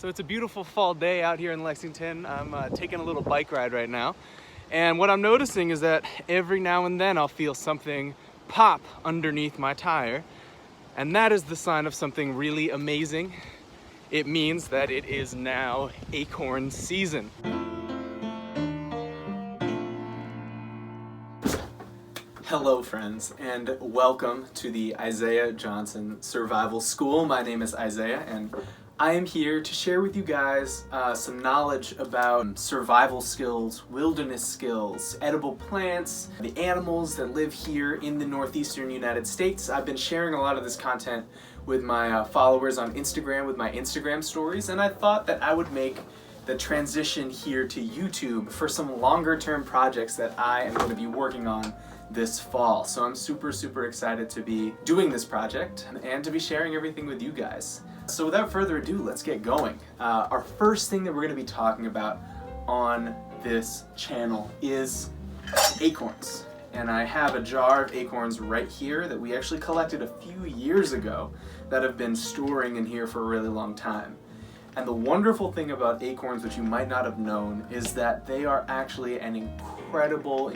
So it's a beautiful fall day out here in Lexington. I'm taking a little bike ride right now. And what I'm noticing is that every now and then I'll feel something pop underneath my tire. And that is the sign of something really amazing. It means that it is now acorn season. Hello friends, and welcome to the Isaiah Johnson Survival School. My name is Isaiah, and I am here to share with you guys some knowledge about survival skills, wilderness skills, edible plants, the animals that live here in the northeastern United States. I've been sharing a lot of this content with my followers on Instagram with my Instagram stories, and I thought that I would make the transition here to YouTube for some longer term projects that I am going to be working on this fall. So I'm super excited to be doing this project and to be sharing everything with you guys. So without further ado, let's get going. Our first thing that we're going to be talking about on this channel is acorns. And I have a jar of acorns right here that we actually collected a few years ago that have been storing in here for a really long time. And the wonderful thing about acorns, which you might not have known, is that they are actually an incredible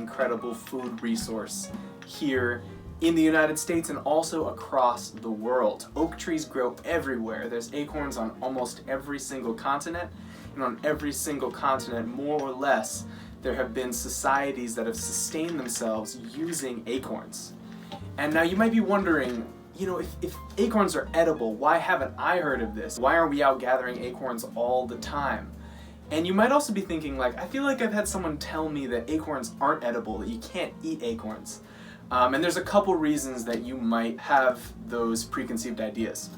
food resource here in the United States and also across the world. Oak trees grow everywhere. There's acorns on almost every single continent, and on every single continent, more or less, there have been societies that have sustained themselves using acorns. And now you might be wondering, you know, if acorns are edible, why haven't I heard of this? Why aren't we out gathering acorns all the time? And you might also be thinking, like, I feel like I've had someone tell me that acorns aren't edible, that you can't eat acorns. And there's a couple reasons that you might have those preconceived ideas.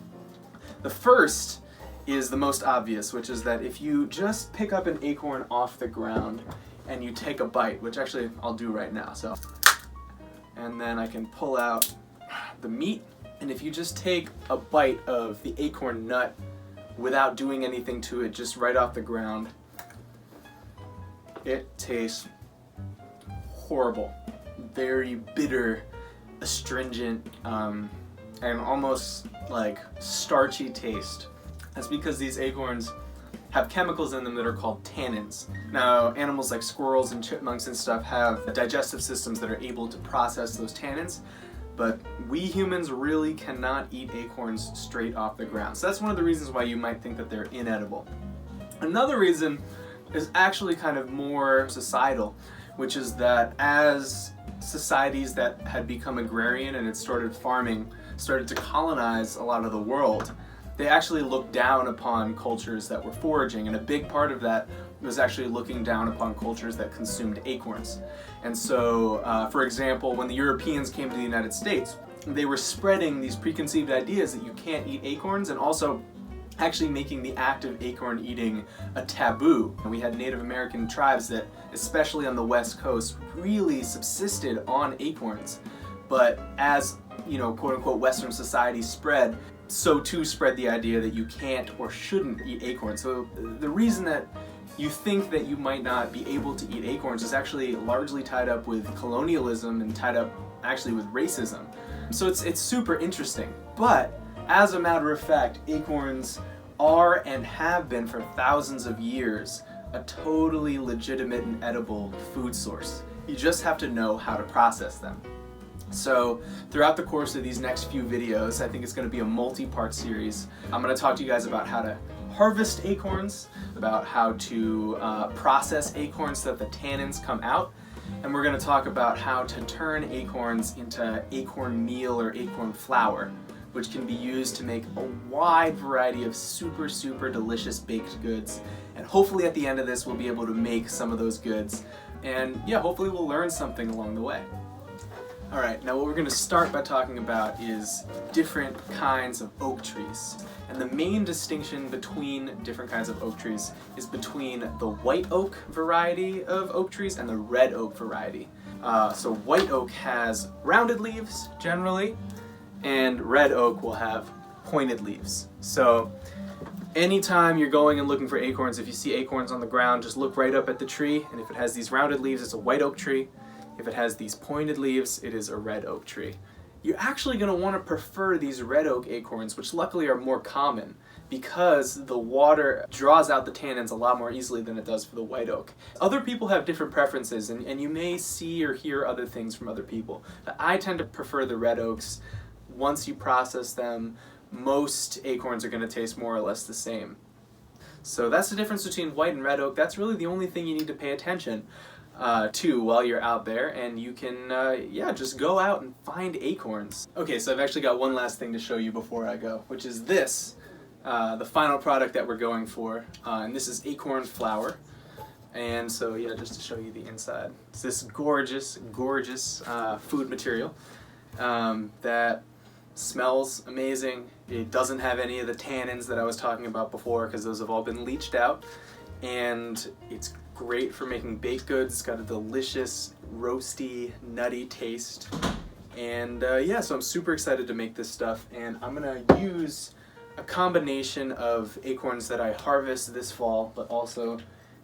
The first is the most obvious, which is that if you just pick up an acorn off the ground and you take a bite, which actually I'll do right now, so. And then I can pull out the meat, and if you just take a bite of the acorn nut without doing anything to it, just right off the ground, it tastes horrible. Very bitter, astringent, and almost like starchy taste. That's because these acorns have chemicals in them that are called tannins. Now, animals like squirrels and chipmunks and stuff have digestive systems that are able to process those tannins, but we humans really cannot eat acorns straight off the ground. So that's one of the reasons why you might think that they're inedible. Another reason is actually kind of more societal, which is that as societies that had become agrarian and had started farming started to colonize a lot of the world, they actually looked down upon cultures that were foraging, and a big part of that was actually looking down upon cultures that consumed acorns. And so, for example, when the Europeans came to the United States, they were spreading these preconceived ideas that you can't eat acorns, and also actually making the act of acorn eating a taboo. And we had Native American tribes that, especially on the West Coast, really subsisted on acorns. But as, you know, quote unquote Western society spread, so too spread the idea that you can't or shouldn't eat acorns. So the reason that you think that you might not be able to eat acorns is actually largely tied up with colonialism and tied up actually with racism. So it's super interesting. But as a matter of fact, acorns are and have been for thousands of years a totally legitimate and edible food source. You just have to know how to process them. So throughout the course of these next few videos, I think it's going to be a multi-part series. I'm going to talk to you guys about how to harvest acorns, about how to process acorns so that the tannins come out, and we're going to talk about how to turn acorns into acorn meal or acorn flour, which can be used to make a wide variety of super delicious baked goods. And hopefully at the end of this, we'll be able to make some of those goods. And yeah, hopefully we'll learn something along the way. All right, now what we're gonna start by talking about is different kinds of oak trees. And the main distinction between different kinds of oak trees is between the white oak variety of oak trees and the red oak variety. So white oak has rounded leaves, generally, and red oak will have pointed leaves. So anytime you're going and looking for acorns, if you see acorns on the ground, just look right up at the tree, and if it has these rounded leaves, it's a white oak tree. If it has these pointed leaves, it is a red oak tree. You're actually going to want to prefer these red oak acorns, which luckily are more common because the water draws out the tannins a lot more easily than it does for the white oak. Other people have different preferences, and you may see or hear other things from other people. I tend to prefer the red oaks. Once you process them, most acorns are going to taste more or less the same. So that's the difference between white and red oak. That's really the only thing you need to pay attention to while you're out there, and you can yeah, just go out and find acorns. Okay, so I've actually got one last thing to show you before I go, which is this. The final product that we're going for, and this is acorn flour. And so yeah, just to show you the inside, it's this gorgeous, gorgeous food material that smells amazing. It doesn't have any of the tannins that I was talking about before because those have all been leached out, and it's great for making baked goods. It's got a delicious, roasty, nutty taste, and yeah, so I'm super excited to make this stuff, and I'm gonna use a combination of acorns that I harvest this fall, but also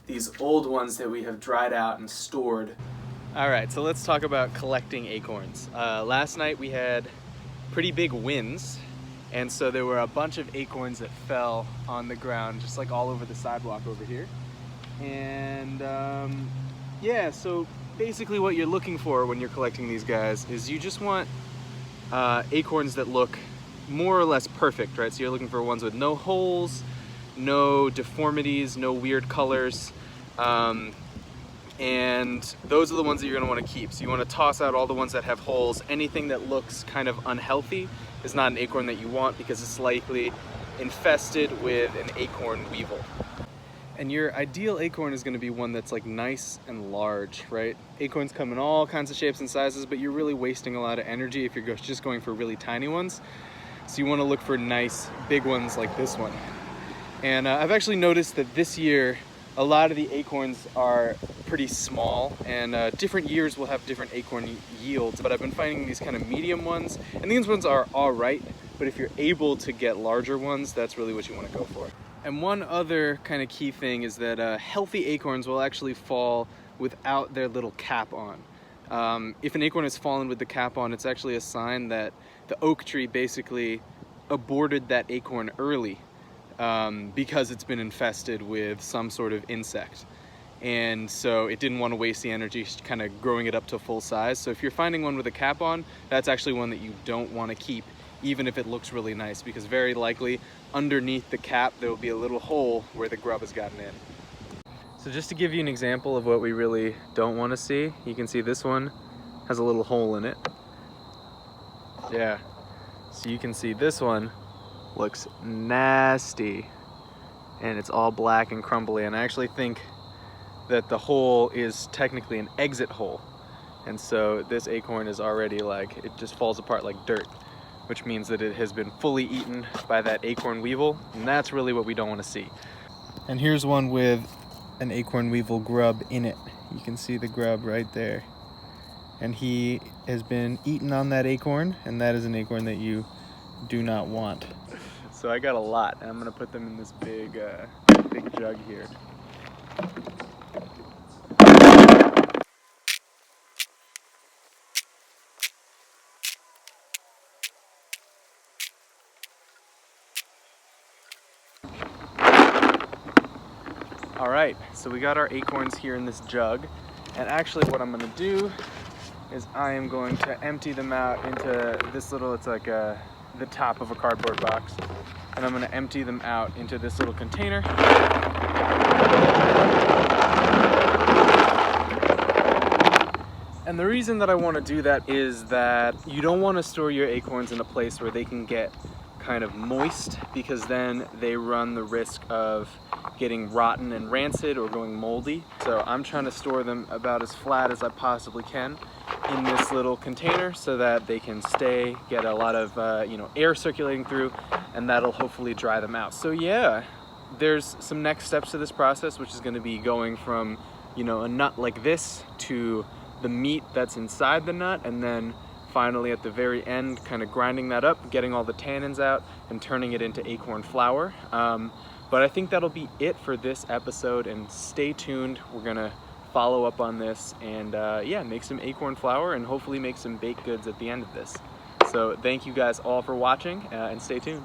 these old ones that we have dried out and stored. Alright, so let's talk about collecting acorns. Last night we had pretty big winds, and so there were a bunch of acorns that fell on the ground, just like all over the sidewalk over here. And yeah, so basically what you're looking for when you're collecting these guys is you just want acorns that look more or less perfect, right? So you're looking for ones with no holes, no deformities, no weird colors, and those are the ones that you're going to want to keep. So you want to toss out all the ones that have holes. Anything that looks kind of unhealthy is not an acorn that you want because it's likely infested with an acorn weevil. And your ideal acorn is going to be one that's like nice and large, right? Acorns come in all kinds of shapes and sizes, but you're really wasting a lot of energy if you're just going for really tiny ones. So you want to look for nice big ones like this one. And I've actually noticed that this year a lot of the acorns are pretty small, and different years will have different acorn yields, but I've been finding these kind of medium ones, and these ones are all right, but if you're able to get larger ones, that's really what you want to go for. And one other kind of key thing is that healthy acorns will actually fall without their little cap on. If an acorn has fallen with the cap on, it's actually a sign that the oak tree basically aborted that acorn early because it's been infested with some sort of insect. And so it didn't want to waste the energy kind of growing it up to full size. So if you're finding one with a cap on, that's actually one that you don't want to keep, even if it looks really nice, because very likely underneath the cap there will be a little hole where the grub has gotten in. So just to give you an example of what we really don't want to see, you can see this one has a little hole in it. Yeah, so you can see this one looks nasty and it's all black and crumbly, and I actually think that the hole is technically an exit hole, and so this acorn is already like, it just falls apart like dirt, which means that it has been fully eaten by that acorn weevil, and that's really what we don't want to see. And here's one with an acorn weevil grub in it. You can see the grub right there. And he has been eaten on that acorn, and that is an acorn that you do not want. So I got a lot, and I'm gonna put them in this big jug here. All right, so we got our acorns here in this jug, and actually what I'm gonna do is I am going to empty them out into this little, it's like the top of a cardboard box, and I'm gonna empty them out into this little container. And the reason that I want to do that is that you don't want to store your acorns in a place where they can get kind of moist, because then they run the risk of getting rotten and rancid or going moldy. So I'm trying to store them about as flat as I possibly can in this little container so that they can stay, get a lot of air circulating through, and that'll hopefully dry them out. So yeah, there's some next steps to this process, which is going to be going from a nut like this to the meat that's inside the nut, and then finally at the very end kind of grinding that up, getting all the tannins out and turning it into acorn flour. But I think that'll be it for this episode, and stay tuned. We're gonna follow up on this and yeah, make some acorn flour and hopefully make some baked goods at the end of this. So thank you guys all for watching, and stay tuned.